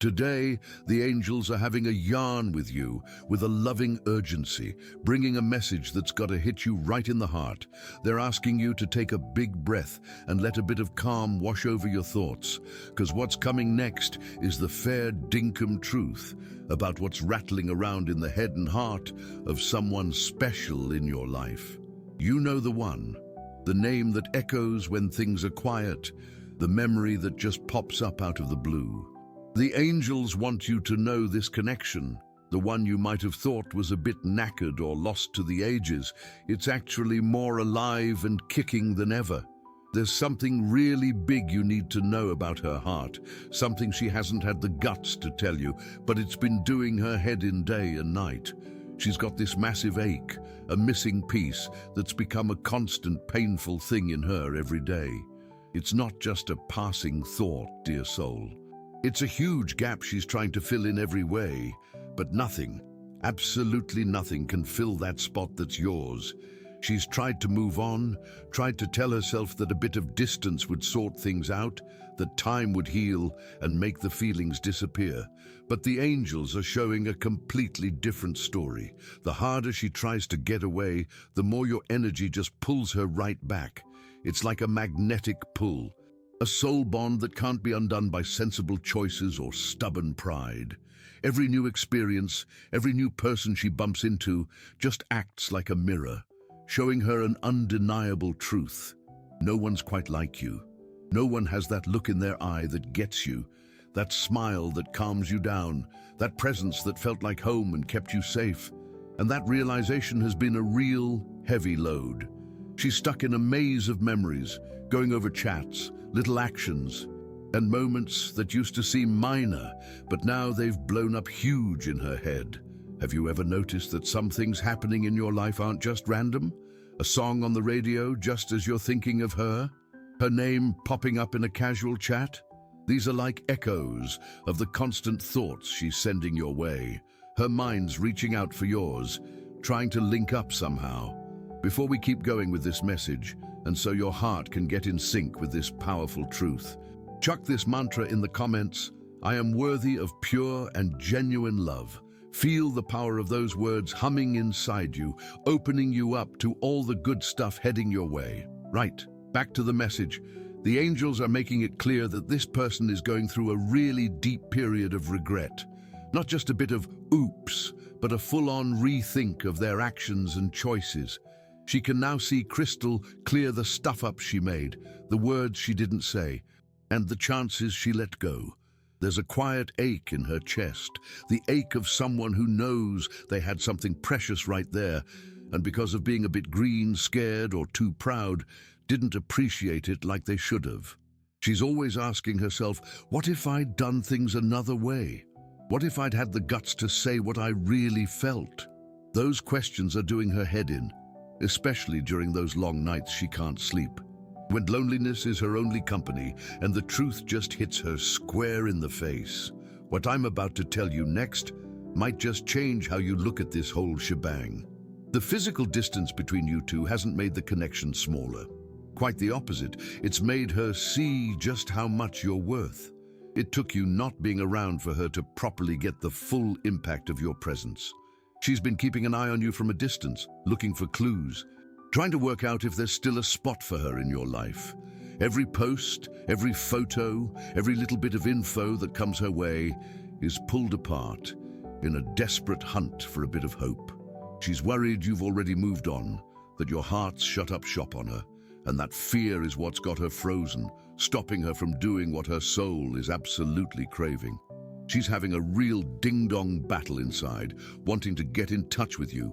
Today, the angels are having a yarn with you, with a loving urgency, bringing a message that's got to hit you right in the heart. They're asking you to take a big breath and let a bit of calm wash over your thoughts, because what's coming next is the fair dinkum truth about what's rattling around in the head and heart of someone special in your life. You know the one, the name that echoes when things are quiet, the memory that just pops up out of the blue. The angels want you to know this connection, the one you might have thought was a bit knackered or lost to the ages. It's actually more alive and kicking than ever. There's something really big you need to know about her heart, something she hasn't had the guts to tell you, but it's been doing her head in day and night. She's got this massive ache, a missing piece that's become a constant painful thing in her every day. It's not just a passing thought, dear soul. It's a huge gap she's trying to fill in every way, but nothing, absolutely nothing can fill that spot that's yours. She's tried to move on, tried to tell herself that a bit of distance would sort things out, that time would heal and make the feelings disappear. But the angels are showing a completely different story. The harder she tries to get away, the more your energy just pulls her right back. It's like a magnetic pull. A soul bond that can't be undone by sensible choices or stubborn pride. Every new experience, every new person she bumps into just acts like a mirror, showing her an undeniable truth. No one's quite like you. No one has that look in their eye that gets you, that smile that calms you down, that presence that felt like home and kept you safe. And that realization has been a real heavy load. She's stuck in a maze of memories, going over chats, little actions, and moments that used to seem minor, but now they've blown up huge in her head. Have you ever noticed that some things happening in your life aren't just random? A song on the radio just as you're thinking of her? Her name popping up in a casual chat? These are like echoes of the constant thoughts she's sending your way. Her mind's reaching out for yours, trying to link up somehow. Before we keep going with this message, and so your heart can get in sync with this powerful truth, chuck this mantra in the comments: I am worthy of pure and genuine love. Feel the power of those words humming inside you, opening you up to all the good stuff heading your way. Right, back to the message. The angels are making it clear that this person is going through a really deep period of regret. Not just a bit of oops, but a full-on rethink of their actions and choices. She can now see crystal clear the stuff-up she made, the words she didn't say, and the chances she let go. There's a quiet ache in her chest, the ache of someone who knows they had something precious right there, and because of being a bit green, scared, or too proud, didn't appreciate it like they should have. She's always asking herself, what if I'd done things another way? What if I'd had the guts to say what I really felt? Those questions are doing her head in, especially during those long nights she can't sleep, when loneliness is her only company and the truth just hits her square in the face. What I'm about to tell you next might just change how you look at this whole shebang. The physical distance between you two hasn't made the connection smaller. Quite the opposite, it's made her see just how much you're worth. It took you not being around for her to properly get the full impact of your presence. She's been keeping an eye on you from a distance, looking for clues, trying to work out if there's still a spot for her in your life. Every post, every photo, every little bit of info that comes her way is pulled apart in a desperate hunt for a bit of hope. She's worried you've already moved on, that your heart's shut up shop on her, and that fear is what's got her frozen, stopping her from doing what her soul is absolutely craving. She's having a real ding-dong battle inside, wanting to get in touch with you,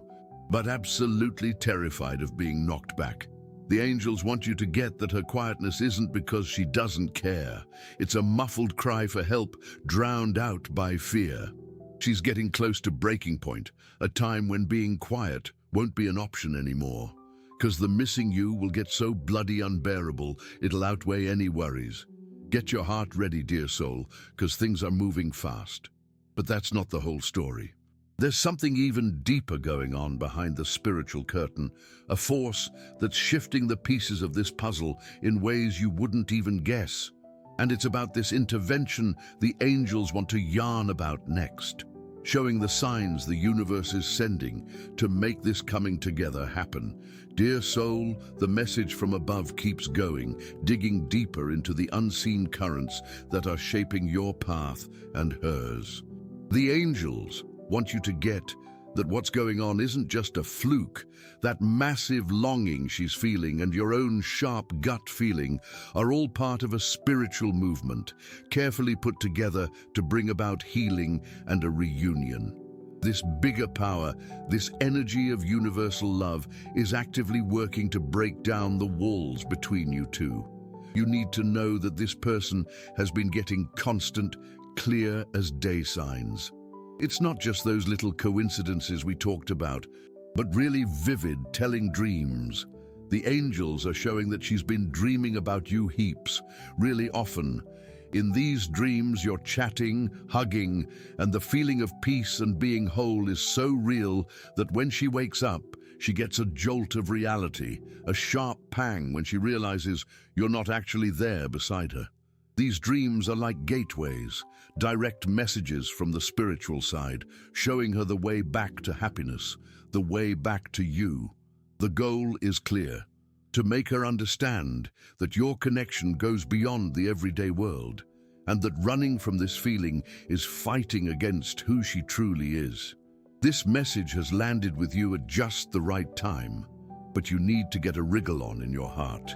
but absolutely terrified of being knocked back. The angels want you to get that her quietness isn't because she doesn't care. It's a muffled cry for help, drowned out by fear. She's getting close to breaking point, a time when being quiet won't be an option anymore, because the missing you will get so bloody unbearable it'll outweigh any worries. Get your heart ready, dear soul, because things are moving fast. But that's not the whole story. There's something even deeper going on behind the spiritual curtain, a force that's shifting the pieces of this puzzle in ways you wouldn't even guess. And it's about this intervention the angels want to yarn about next, showing the signs the universe is sending to make this coming together happen. Dear soul, the message from above keeps going, digging deeper into the unseen currents that are shaping your path and hers. The angels want you to get that what's going on isn't just a fluke. That massive longing she's feeling and your own sharp gut feeling are all part of a spiritual movement, carefully put together to bring about healing and a reunion. This bigger power, this energy of universal love, is actively working to break down the walls between you two. You need to know that this person has been getting constant, clear as day signs. It's not just those little coincidences we talked about, but really vivid, telling dreams. The angels are showing that she's been dreaming about you heaps, really often. In these dreams, you're chatting, hugging, and the feeling of peace and being whole is so real that when she wakes up, she gets a jolt of reality, a sharp pang when she realizes you're not actually there beside her. These dreams are like gateways, direct messages from the spiritual side, showing her the way back to happiness, the way back to you. The goal is clear: to make her understand that your connection goes beyond the everyday world, and that running from this feeling is fighting against who she truly is. This message has landed with you at just the right time, but you need to get a wriggle on in your heart.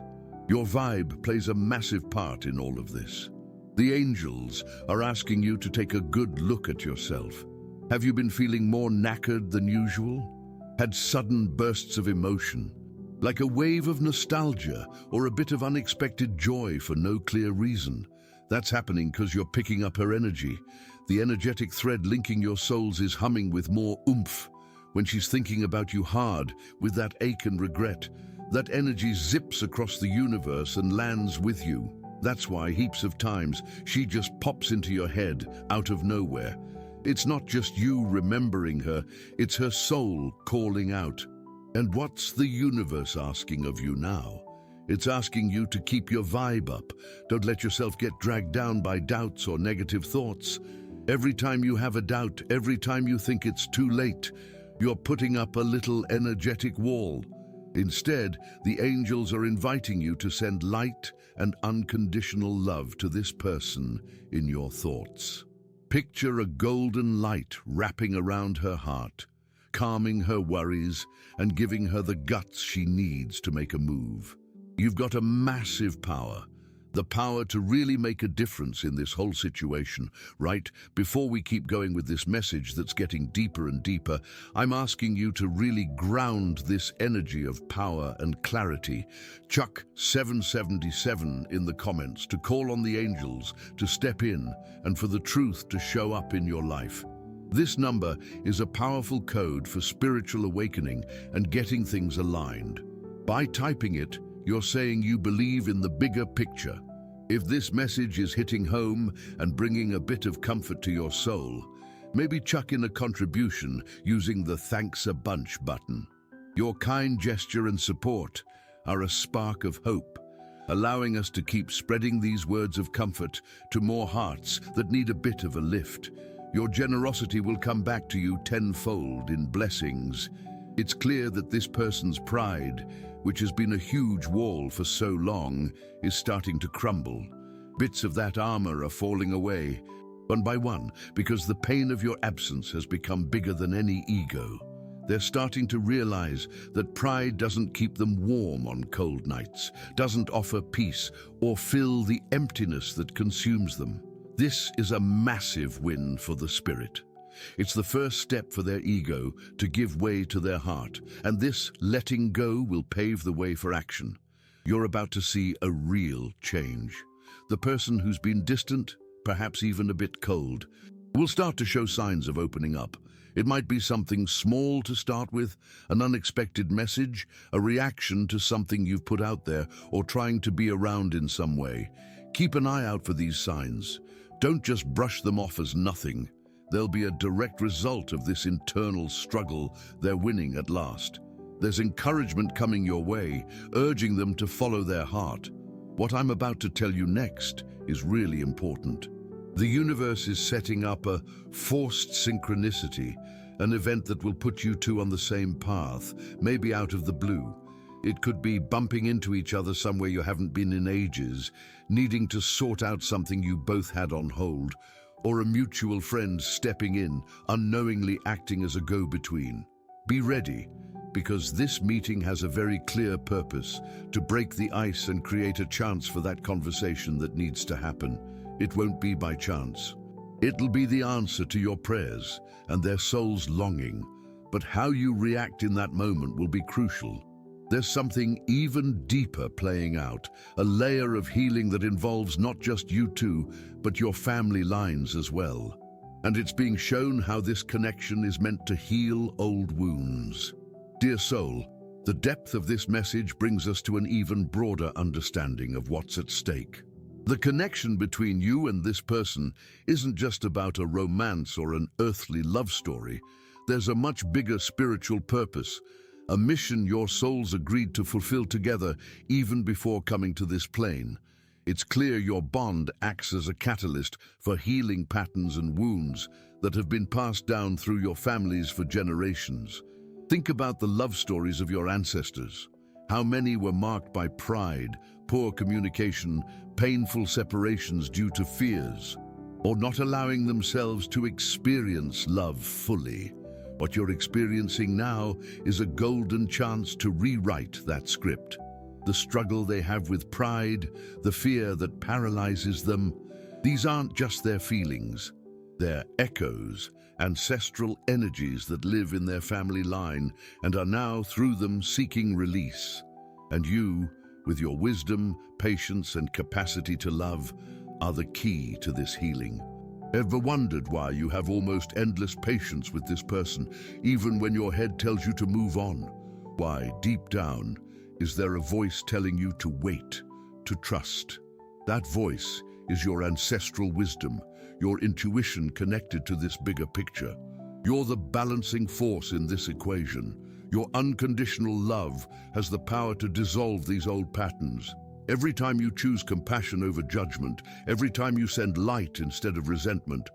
Your vibe plays a massive part in all of this. The angels are asking you to take a good look at yourself. Have you been feeling more knackered than usual? Had sudden bursts of emotion, like a wave of nostalgia or a bit of unexpected joy for no clear reason? That's happening because you're picking up her energy. The energetic thread linking your souls is humming with more oomph. When she's thinking about you hard, with that ache and regret, that energy zips across the universe and lands with you. That's why heaps of times she just pops into your head out of nowhere. It's not just you remembering her, it's her soul calling out. And what's the universe asking of you now? It's asking you to keep your vibe up. Don't let yourself get dragged down by doubts or negative thoughts. Every time you have a doubt, every time you think it's too late, you're putting up a little energetic wall. Instead, the angels are inviting you to send light and unconditional love to this person in your thoughts. Picture a golden light wrapping around her heart, calming her worries and giving her the guts she needs to make a move. You've got a massive power, the power to really make a difference in this whole situation, right? Before we keep going with this message that's getting deeper and deeper, I'm asking you to really ground this energy of power and clarity. Chuck 777 in the comments to call on the angels to step in and for the truth to show up in your life. This number is a powerful code for spiritual awakening and getting things aligned. By typing it, you're saying you believe in the bigger picture. If this message is hitting home and bringing a bit of comfort to your soul, maybe chuck in a contribution using the Thanks a Bunch button. Your kind gesture and support are a spark of hope, allowing us to keep spreading these words of comfort to more hearts that need a bit of a lift. Your generosity will come back to you tenfold in blessings. It's clear that this person's pride, which has been a huge wall for so long, is starting to crumble. Bits of that armor are falling away, one by one, because the pain of your absence has become bigger than any ego. They're starting to realize that pride doesn't keep them warm on cold nights, doesn't offer peace, or fill the emptiness that consumes them. This is a massive win for the spirit. It's the first step for their ego to give way to their heart, and this letting go will pave the way for action. You're about to see a real change. The person who's been distant, perhaps even a bit cold, will start to show signs of opening up. It might be something small to start with, an unexpected message, a reaction to something you've put out there, or trying to be around in some way. Keep an eye out for these signs. Don't just brush them off as nothing. They'll be a direct result of this internal struggle they're winning at last. There's encouragement coming your way, urging them to follow their heart. What I'm about to tell you next is really important. The universe is setting up a forced synchronicity, an event that will put you two on the same path, maybe out of the blue. It could be bumping into each other somewhere you haven't been in ages, needing to sort out something you both had on hold, or a mutual friend stepping in, unknowingly acting as a go-between. Be ready, because this meeting has a very clear purpose: to break the ice and create a chance for that conversation that needs to happen. It won't be by chance. It'll be the answer to your prayers and their soul's longing. But how you react in that moment will be crucial. There's something even deeper playing out, a layer of healing that involves not just you two, but your family lines as well. And it's being shown how this connection is meant to heal old wounds. Dear soul, the depth of this message brings us to an even broader understanding of what's at stake. The connection between you and this person isn't just about a romance or an earthly love story. There's a much bigger spiritual purpose, a mission your souls agreed to fulfill together even before coming to this plane. It's clear your bond acts as a catalyst for healing patterns and wounds that have been passed down through your families for generations. Think about the love stories of your ancestors. How many were marked by pride, poor communication, painful separations due to fears, or not allowing themselves to experience love fully? What you're experiencing now is a golden chance to rewrite that script. The struggle they have with pride, the fear that paralyzes them, these aren't just their feelings. They're echoes, ancestral energies that live in their family line and are now through them seeking release. And you, with your wisdom, patience, and capacity to love, are the key to this healing. Ever wondered why you have almost endless patience with this person, even when your head tells you to move on? Why, deep down, is there a voice telling you to wait, to trust? That voice is your ancestral wisdom, your intuition connected to this bigger picture. You're the balancing force in this equation. Your unconditional love has the power to dissolve these old patterns. Every time you choose compassion over judgment, every time you send light instead of resentment,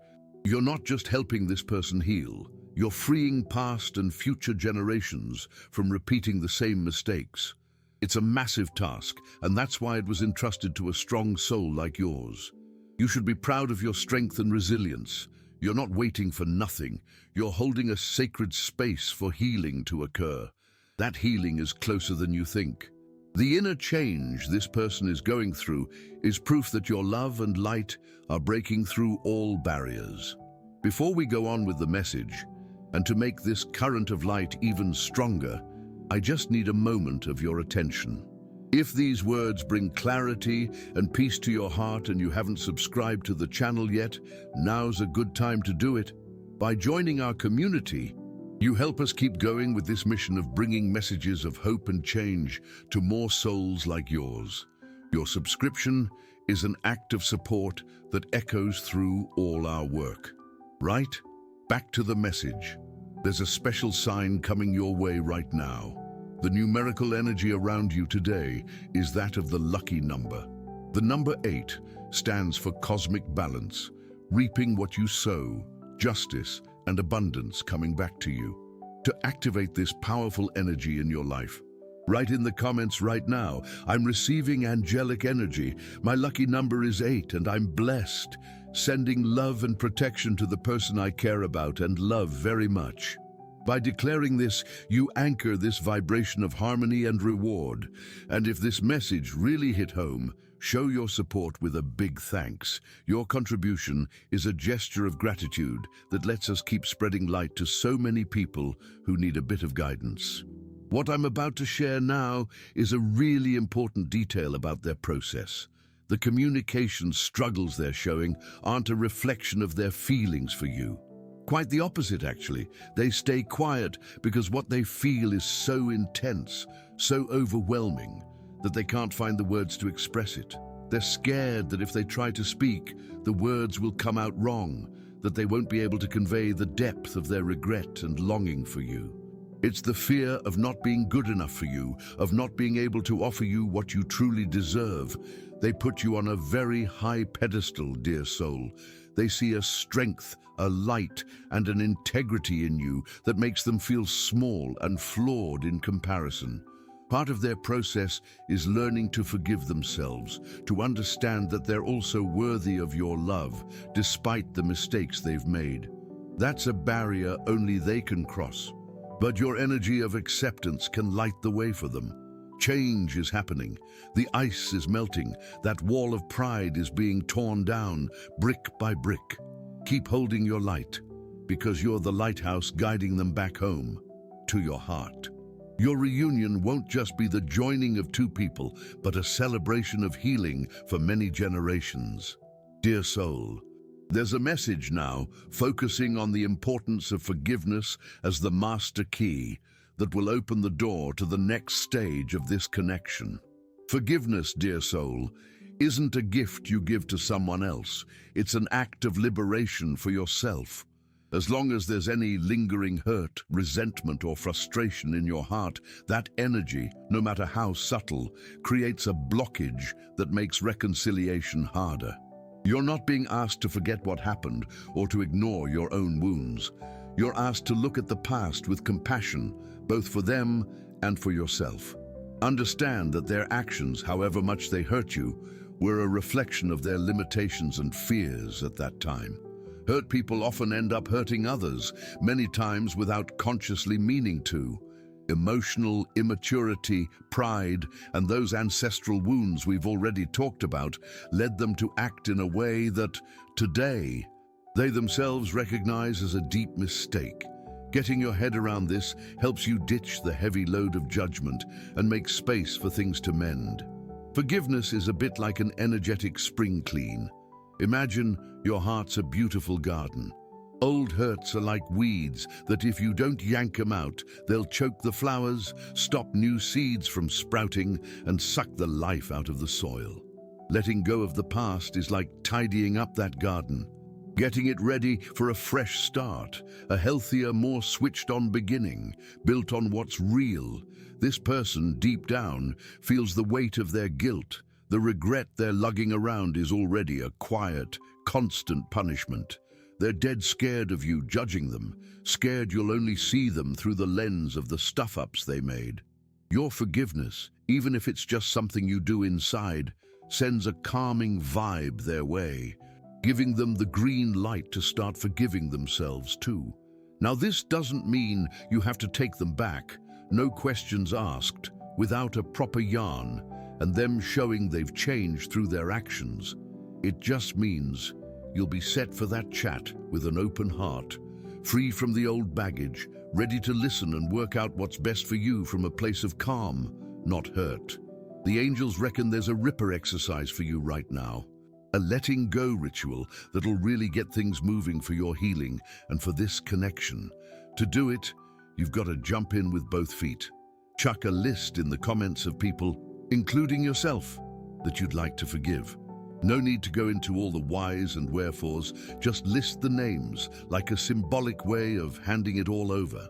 you're not just helping this person heal, you're freeing past and future generations from repeating the same mistakes. It's a massive task, and that's why it was entrusted to a strong soul like yours. You should be proud of your strength and resilience. You're not waiting for nothing. You're holding a sacred space for healing to occur. That healing is closer than you think. The inner change this person is going through is proof that your love and light are breaking through all barriers. Before we go on with the message, and to make this current of light even stronger, I just need a moment of your attention. If these words bring clarity and peace to your heart and you haven't subscribed to the channel yet, now's a good time to do it. By joining our community, you help us keep going with this mission of bringing messages of hope and change to more souls like yours. Your subscription is an act of support that echoes through all our work. Right? Back to the message. There's a special sign coming your way right now. The numerical energy around you today is that of the lucky number. The number 8 stands for cosmic balance, reaping what you sow, justice, and abundance coming back to you. To activate this powerful energy in your life, write in the comments right now, "I'm receiving angelic energy. My lucky number is 8 and I'm blessed," sending love and protection to the person I care about and love very much. By declaring this, you anchor this vibration of harmony and reward. And if this message really hit home, show your support with a big thanks. Your contribution is a gesture of gratitude that lets us keep spreading light to so many people who need a bit of guidance. What I'm about to share now is a really important detail about their process. The communication struggles they're showing aren't a reflection of their feelings for you. Quite the opposite, actually. They stay quiet because what they feel is so intense, so overwhelming, that they can't find the words to express it. They're scared that if they try to speak, the words will come out wrong, that they won't be able to convey the depth of their regret and longing for you. It's the fear of not being good enough for you, of not being able to offer you what you truly deserve. They put you on a very high pedestal, dear soul. They see a strength, a light, and an integrity in you that makes them feel small and flawed in comparison. Part of their process is learning to forgive themselves, to understand that they're also worthy of your love, despite the mistakes they've made. That's a barrier only they can cross. But your energy of acceptance can light the way for them. Change is happening. The ice is melting. That wall of pride is being torn down, brick by brick. Keep holding your light, because you're the lighthouse guiding them back home, to your heart. Your reunion won't just be the joining of two people, but a celebration of healing for many generations. Dear soul, there's a message now focusing on the importance of forgiveness as the master key that will open the door to the next stage of this connection. Forgiveness, dear soul, isn't a gift you give to someone else. It's an act of liberation for yourself. As long as there's any lingering hurt, resentment, or frustration in your heart, that energy, no matter how subtle, creates a blockage that makes reconciliation harder. You're not being asked to forget what happened or to ignore your own wounds. You're asked to look at the past with compassion, both for them and for yourself. Understand that their actions, however much they hurt you, were a reflection of their limitations and fears at that time. Hurt people often end up hurting others, many times without consciously meaning to. Emotional immaturity, pride, and those ancestral wounds we've already talked about led them to act in a way that, today, they themselves recognize as a deep mistake. Getting your head around this helps you ditch the heavy load of judgment and make space for things to mend. Forgiveness is a bit like an energetic spring clean. Imagine your heart's a beautiful garden. Old hurts are like weeds that if you don't yank them out, they'll choke the flowers, stop new seeds from sprouting, and suck the life out of the soil. Letting go of the past is like tidying up that garden, getting it ready for a fresh start, a healthier, more switched-on beginning, built on what's real. This person, deep down, feels the weight of their guilt. The regret they're lugging around is already a quiet, constant punishment. They're dead scared of you judging them, scared you'll only see them through the lens of the stuff-ups they made. Your forgiveness, even if it's just something you do inside, sends a calming vibe their way, giving them the green light to start forgiving themselves too. Now, this doesn't mean you have to take them back, no questions asked, without a proper yarn, and them showing they've changed through their actions. It just means you'll be set for that chat with an open heart, free from the old baggage, ready to listen and work out what's best for you from a place of calm, not hurt. The angels reckon there's a Ripper exercise for you right now, a letting go ritual that'll really get things moving for your healing and for this connection. To do it, you've got to jump in with both feet. Chuck a list in the comments of people, including yourself, that you'd like to forgive. No need to go into all the whys and wherefores, just list the names like a symbolic way of handing it all over.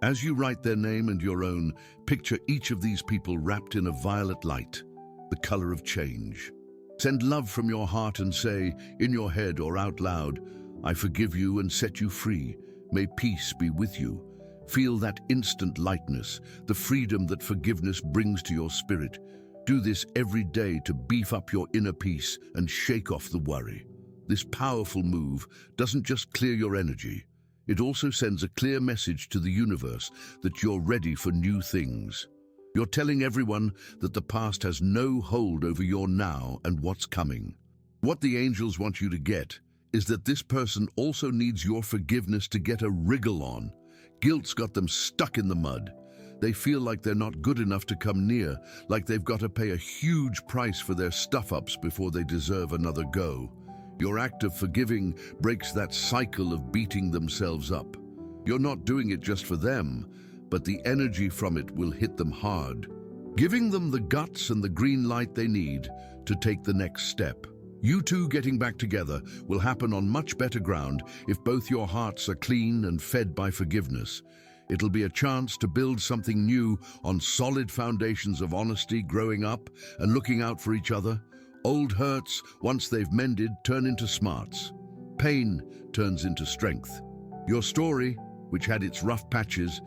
As you write their name and your own, picture each of these people wrapped in a violet light, the color of change. Send love from your heart and say, in your head or out loud, I forgive you and set you free. May peace be with you. Feel that instant lightness, the freedom that forgiveness brings to your spirit. Do this every day to beef up your inner peace and shake off the worry. This powerful move doesn't just clear your energy, it also sends a clear message to the universe that you're ready for new things. You're telling everyone that the past has no hold over your now and what's coming. What the angels want you to get is that this person also needs your forgiveness to get a wriggle on. Guilt's got them stuck in the mud. They feel like they're not good enough to come near, like they've got to pay a huge price for their stuff-ups before they deserve another go. Your act of forgiving breaks that cycle of beating themselves up. You're not doing it just for them, but the energy from it will hit them hard, giving them the guts and the green light they need to take the next step. You two getting back together will happen on much better ground if both your hearts are clean and fed by forgiveness. It'll be a chance to build something new on solid foundations of honesty, growing up and looking out for each other. Old hurts, once they've mended, turn into smarts. Pain turns into strength. Your story, which had its rough patches,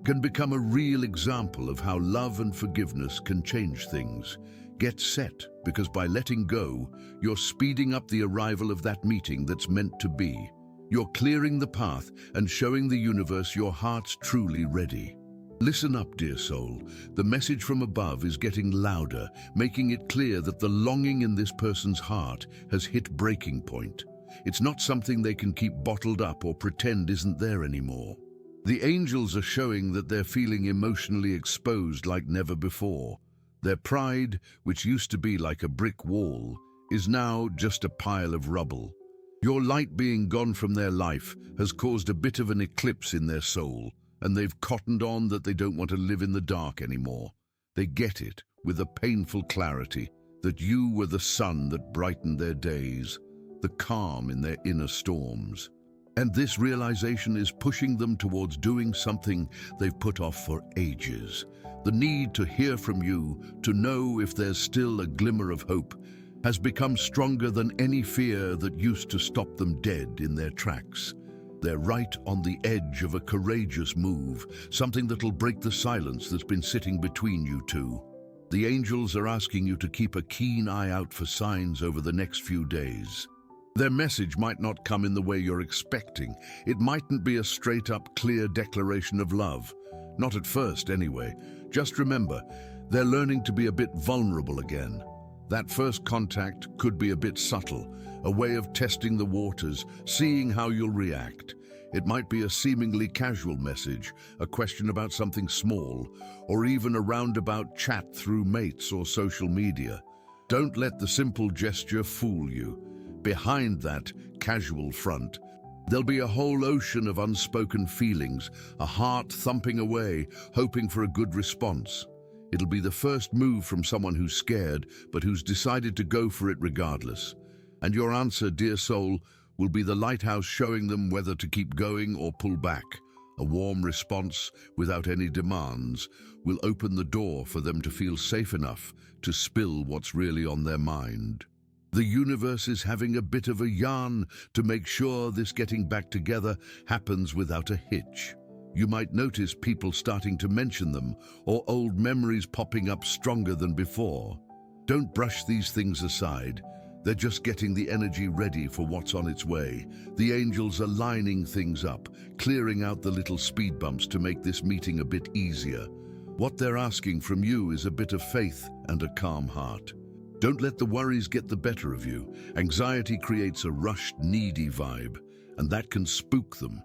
can become a real example of how love and forgiveness can change things. Get set, because by letting go, you're speeding up the arrival of that meeting that's meant to be. You're clearing the path and showing the universe your heart's truly ready. Listen up, dear soul. The message from above is getting louder, making it clear that the longing in this person's heart has hit breaking point. It's not something they can keep bottled up or pretend isn't there anymore. The angels are showing that they're feeling emotionally exposed like never before. Their pride, which used to be like a brick wall, is now just a pile of rubble. Your light being gone from their life has caused a bit of an eclipse in their soul, and they've cottoned on that they don't want to live in the dark anymore. They get it with a painful clarity that you were the sun that brightened their days, the calm in their inner storms. And this realization is pushing them towards doing something they've put off for ages. The need to hear from you, to know if there's still a glimmer of hope, has become stronger than any fear that used to stop them dead in their tracks. They're right on the edge of a courageous move, something that'll break the silence that's been sitting between you two. The angels are asking you to keep a keen eye out for signs over the next few days. Their message might not come in the way you're expecting. It mightn't be a straight-up, clear declaration of love. Not at first, anyway. Just remember, they're learning to be a bit vulnerable again. That first contact could be a bit subtle, a way of testing the waters, seeing how you'll react. It might be a seemingly casual message, a question about something small, or even a roundabout chat through mates or social media. Don't let the simple gesture fool you. Behind that casual front, there'll be a whole ocean of unspoken feelings, a heart thumping away, hoping for a good response. It'll be the first move from someone who's scared, but who's decided to go for it regardless. And your answer, dear soul, will be the lighthouse showing them whether to keep going or pull back. A warm response, without any demands, will open the door for them to feel safe enough to spill what's really on their mind. The universe is having a bit of a yarn to make sure this getting back together happens without a hitch. You might notice people starting to mention them, or old memories popping up stronger than before. Don't brush these things aside. They're just getting the energy ready for what's on its way. The angels are lining things up, clearing out the little speed bumps to make this meeting a bit easier. What they're asking from you is a bit of faith and a calm heart. Don't let the worries get the better of you. Anxiety creates a rushed, needy vibe, and that can spook them.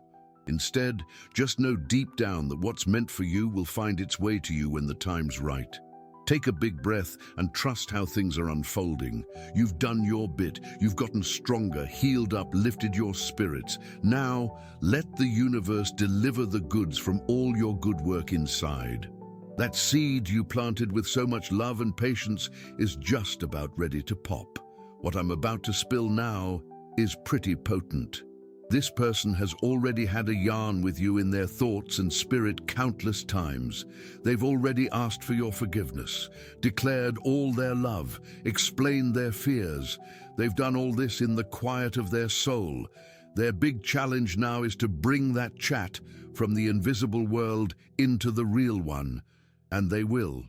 Instead, just know deep down that what's meant for you will find its way to you when the time's right. Take a big breath and trust how things are unfolding. You've done your bit. You've gotten stronger, healed up, lifted your spirits. Now, let the universe deliver the goods from all your good work inside. That seed you planted with so much love and patience is just about ready to pop. What I'm about to spill now is pretty potent. This person has already had a yarn with you in their thoughts and spirit countless times. They've already asked for your forgiveness, declared all their love, explained their fears. They've done all this in the quiet of their soul. Their big challenge now is to bring that chat from the invisible world into the real one. And they will.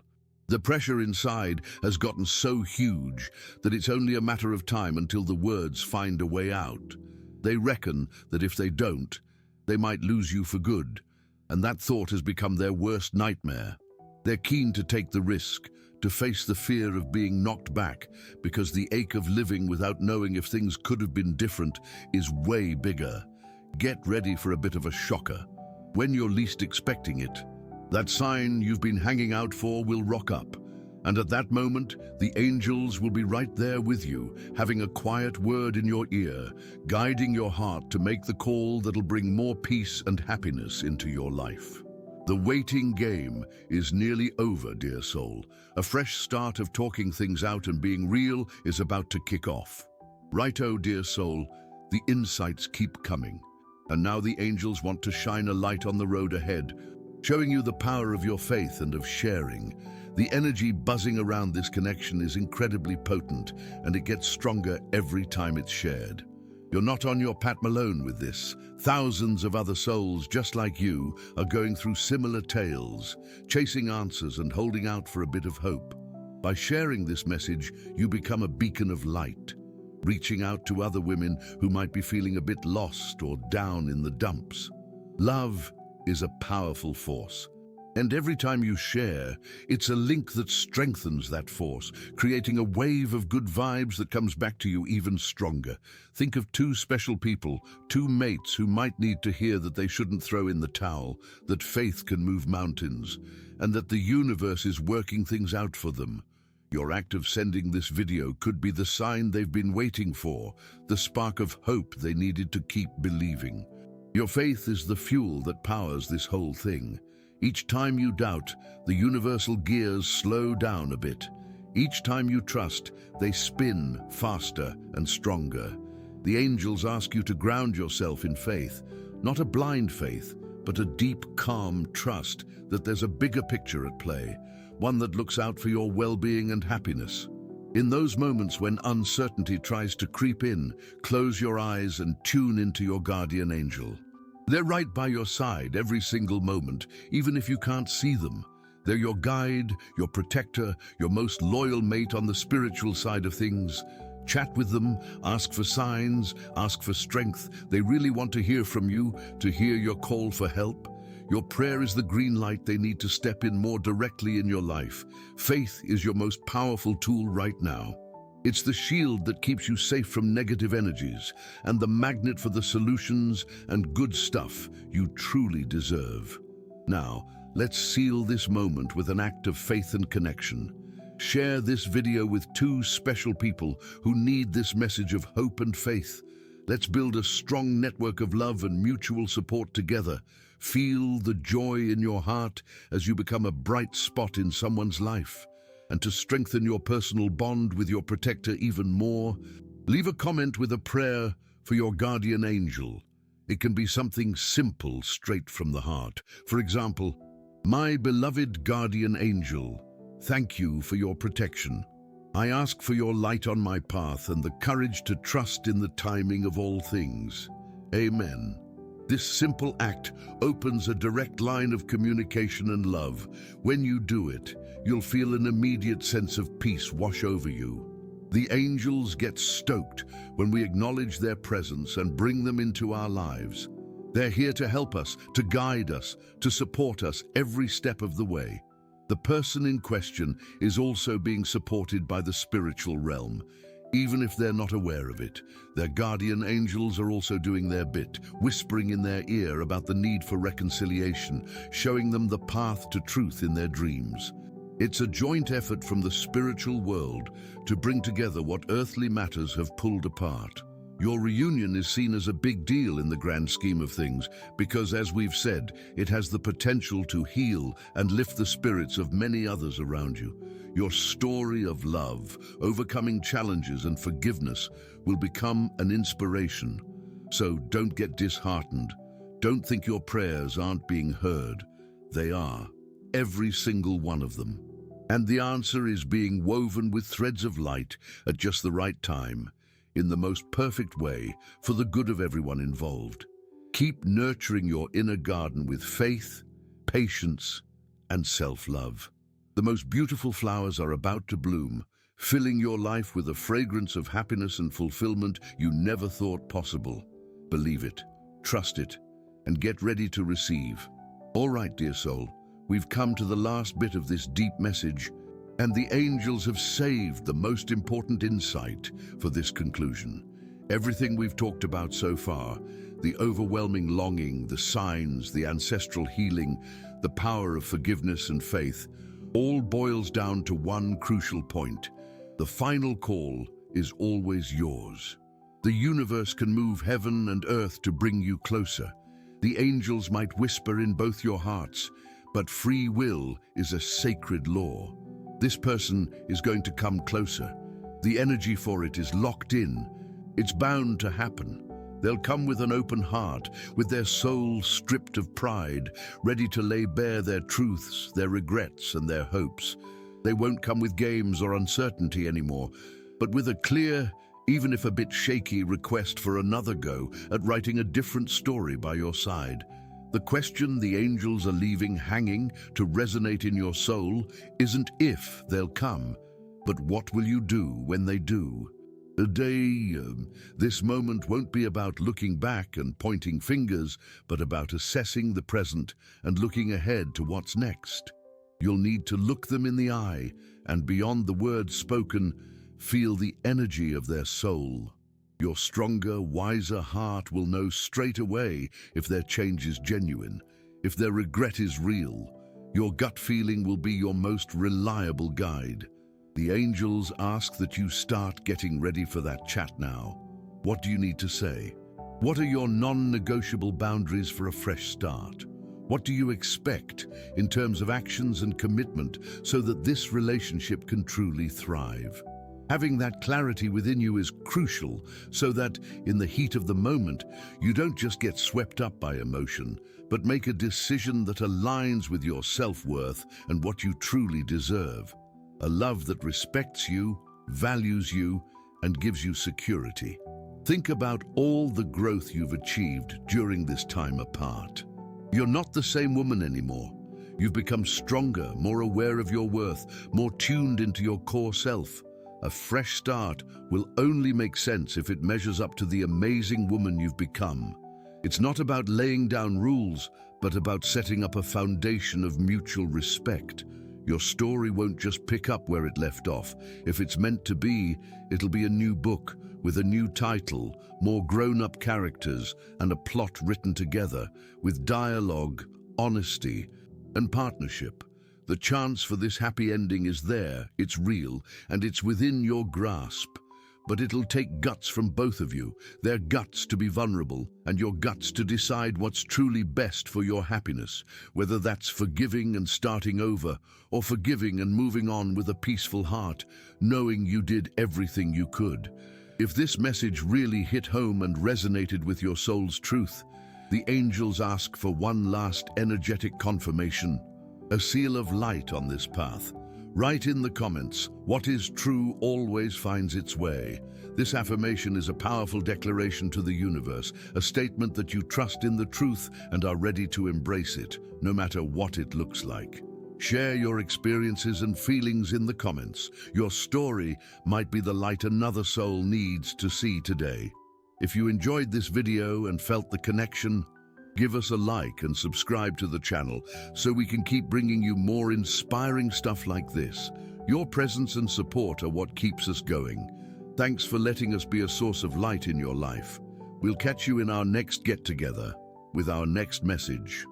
The pressure inside has gotten so huge that it's only a matter of time until the words find a way out. They reckon that if they don't, they might lose you for good, and that thought has become their worst nightmare. They're keen to take the risk, to face the fear of being knocked back, because the ache of living without knowing if things could have been different is way bigger. Get ready for a bit of a shocker. When you're least expecting it, that sign you've been hanging out for will rock up, and at that moment, the angels will be right there with you, having a quiet word in your ear, guiding your heart to make the call that'll bring more peace and happiness into your life. The waiting game is nearly over, dear soul. A fresh start of talking things out and being real is about to kick off. Righto, dear soul, the insights keep coming, and now the angels want to shine a light on the road ahead. showing you the power of your faith and of sharing. The energy buzzing around this connection is incredibly potent, and it gets stronger every time it's shared. You're not on your Pat Malone with this. Thousands of other souls just like you are going through similar tales, chasing answers and holding out for a bit of hope. By sharing this message, you become a beacon of light, reaching out to other women who might be feeling a bit lost or down in the dumps. Love is a powerful force, and every time you share, it's a link that strengthens that force, creating a wave of good vibes that comes back to you even stronger. Think of two special people, two mates who might need to hear that they shouldn't throw in the towel, that faith can move mountains, and that the universe is working things out for them. Your act of sending this video could be the sign they've been waiting for, the spark of hope they needed to keep believing. Your faith is the fuel that powers this whole thing. Each time you doubt, the universal gears slow down a bit. Each time you trust, they spin faster and stronger. The angels ask you to ground yourself in faith, not a blind faith, but a deep, calm trust that there's a bigger picture at play, one that looks out for your well-being and happiness. In those moments when uncertainty tries to creep in, close your eyes and tune into your guardian angel. They're right by your side every single moment, even if you can't see them. They're your guide, your protector, your most loyal mate on the spiritual side of things. Chat with them, ask for signs, ask for strength. They really want to hear from you, to hear your call for help. Your prayer is the green light they need to step in more directly in your life. Faith is your most powerful tool right now. It's the shield that keeps you safe from negative energies and the magnet for the solutions and good stuff you truly deserve. Now, let's seal this moment with an act of faith and connection. Share this video with two special people who need this message of hope and faith. Let's build a strong network of love and mutual support together. Feel the joy in your heart as you become a bright spot in someone's life. And to strengthen your personal bond with your protector even more, leave a comment with a prayer for your guardian angel. It can be something simple, straight from the heart. For example, "My beloved guardian angel, thank you for your protection. I ask for your light on my path and the courage to trust in the timing of all things. Amen." This simple act opens a direct line of communication and love. When you do it, you'll feel an immediate sense of peace wash over you. The angels get stoked when we acknowledge their presence and bring them into our lives. They're here to help us, to guide us, to support us every step of the way. The person in question is also being supported by the spiritual realm. Even if they're not aware of it, their guardian angels are also doing their bit, whispering in their ear about the need for reconciliation, showing them the path to truth in their dreams. It's a joint effort from the spiritual world to bring together what earthly matters have pulled apart. Your reunion is seen as a big deal in the grand scheme of things because, as we've said, it has the potential to heal and lift the spirits of many others around you. Your story of love, overcoming challenges and forgiveness will become an inspiration. So don't get disheartened. Don't think your prayers aren't being heard. They are, every single one of them. And the answer is being woven with threads of light at just the right time, in the most perfect way, for the good of everyone involved. Keep nurturing your inner garden with faith, patience, and self-love. The most beautiful flowers are about to bloom, filling your life with a fragrance of happiness and fulfillment you never thought possible. Believe it, trust it, and get ready to receive. All right, dear soul, we've come to the last bit of this deep message, and the angels have saved the most important insight for this conclusion. Everything we've talked about so far, the overwhelming longing, the signs, the ancestral healing, the power of forgiveness and faith, all boils down to one crucial point. The final call is always yours. The universe can move heaven and earth to bring you closer. The angels might whisper in both your hearts, but free will is a sacred law. This person is going to come closer. The energy for it is locked in. It's bound to happen. They'll come with an open heart, with their soul stripped of pride, ready to lay bare their truths, their regrets, and their hopes. They won't come with games or uncertainty anymore, but with a clear, even if a bit shaky, request for another go at writing a different story by your side. The question the angels are leaving hanging to resonate in your soul isn't if they'll come, but what will you do when they do? This moment won't be about looking back and pointing fingers, but about assessing the present and looking ahead to what's next. You'll need to look them in the eye and, beyond the words spoken, feel the energy of their soul. Your stronger, wiser heart will know straight away if their change is genuine, if their regret is real. Your gut feeling will be your most reliable guide. The angels ask that you start getting ready for that chat now. What do you need to say? What are your non-negotiable boundaries for a fresh start? What do you expect in terms of actions and commitment so that this relationship can truly thrive? Having that clarity within you is crucial so that, in the heat of the moment, you don't just get swept up by emotion, but make a decision that aligns with your self-worth and what you truly deserve. A love that respects you, values you, and gives you security. Think about all the growth you've achieved during this time apart. You're not the same woman anymore. You've become stronger, more aware of your worth, more tuned into your core self. A fresh start will only make sense if it measures up to the amazing woman you've become. It's not about laying down rules, but about setting up a foundation of mutual respect. Your story won't just pick up where it left off. If it's meant to be, it'll be a new book with a new title, more grown-up characters, and a plot written together with dialogue, honesty, and partnership. The chance for this happy ending is there, it's real, and it's within your grasp. But it'll take guts from both of you, their guts to be vulnerable, and your guts to decide what's truly best for your happiness, whether that's forgiving and starting over, or forgiving and moving on with a peaceful heart, knowing you did everything you could. If this message really hit home and resonated with your soul's truth, the angels ask for one last energetic confirmation, a seal of light on this path. Write in the comments, what is true always finds its way. This affirmation is a powerful declaration to the universe, a statement that you trust in the truth and are ready to embrace it, no matter what it looks like. Share your experiences and feelings in the comments. Your story might be the light another soul needs to see today. If you enjoyed this video and felt the connection, give us a like and subscribe to the channel so we can keep bringing you more inspiring stuff like this. Your presence and support are what keeps us going. Thanks for letting us be a source of light in your life. We'll catch you in our next get-together with our next message.